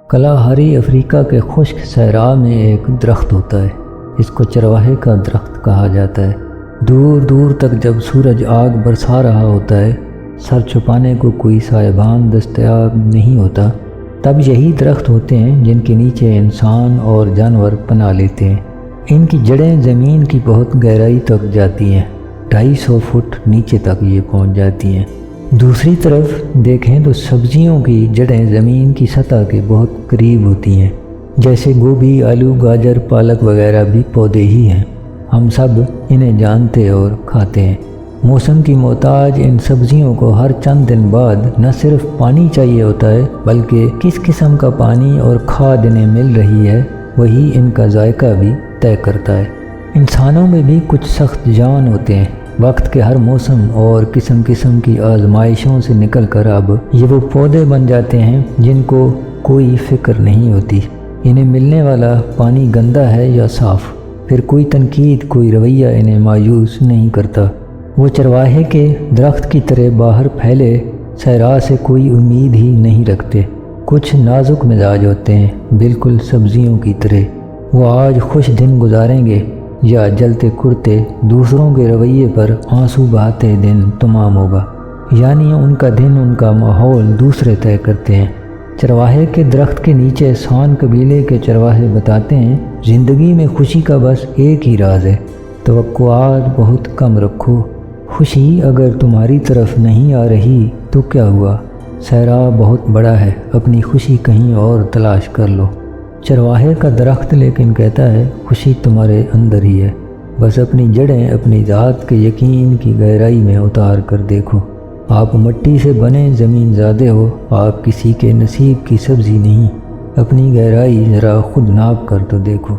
کلاہاری افریقہ کے خشک صحرا میں ایک درخت ہوتا ہے۔ اس کو چرواہے کا درخت کہا جاتا ہے۔ دور دور تک جب سورج آگ برسا رہا ہوتا ہے، سر چھپانے کو کوئی سائبان دستیاب نہیں ہوتا، تب یہی درخت ہوتے ہیں جن کے نیچے انسان اور جانور پناہ لیتے ہیں۔ ان کی جڑیں زمین کی بہت گہرائی تک جاتی ہیں، 250 فٹ نیچے تک یہ پہنچ جاتی ہیں۔ دوسری طرف دیکھیں تو سبزیوں کی جڑیں زمین کی سطح کے بہت قریب ہوتی ہیں، جیسے گوبھی، آلو، گاجر، پالک وغیرہ بھی پودے ہی ہیں۔ ہم سب انہیں جانتے اور کھاتے ہیں۔ موسم کی محتاج ان سبزیوں کو ہر چند دن بعد نہ صرف پانی چاہیے ہوتا ہے، بلکہ کس قسم کا پانی اور کھاد انہیں مل رہی ہے وہی ان کا ذائقہ بھی طے کرتا ہے۔ انسانوں میں بھی کچھ سخت جان ہوتے ہیں۔ وقت کے ہر موسم اور قسم قسم کی آزمائشوں سے نکل کر اب یہ وہ پودے بن جاتے ہیں جن کو کوئی فکر نہیں ہوتی انہیں ملنے والا پانی گندا ہے یا صاف۔ پھر کوئی تنقید، کوئی رویہ انہیں مایوس نہیں کرتا۔ وہ چرواہے کے درخت کی طرح باہر پھیلے صحرا سے کوئی امید ہی نہیں رکھتے۔ کچھ نازک مزاج ہوتے ہیں، بالکل سبزیوں کی طرح۔ وہ آج خوش دن گزاریں گے یا جلتے کرتے دوسروں کے رویے پر آنسو بہاتے دن تمام ہوگا۔ یعنی ان کا دن، ان کا ماحول دوسرے طے کرتے ہیں۔ چرواہے کے درخت کے نیچے سان قبیلے کے چرواہے بتاتے ہیں، زندگی میں خوشی کا بس ایک ہی راز ہے، توقعات بہت کم رکھو۔ خوشی اگر تمہاری طرف نہیں آ رہی تو کیا ہوا؟ صحرا بہت بڑا ہے، اپنی خوشی کہیں اور تلاش کر لو۔ چرواہے کا درخت لیکن کہتا ہے، خوشی تمہارے اندر ہی ہے، بس اپنی جڑیں اپنی ذات کے یقین کی گہرائی میں اتار کر دیکھو۔ آپ مٹی سے بنے زمین زادے ہو، آپ کسی کے نصیب کی سبزی نہیں۔ اپنی گہرائی ذرا خود ناپ کر تو دیکھو۔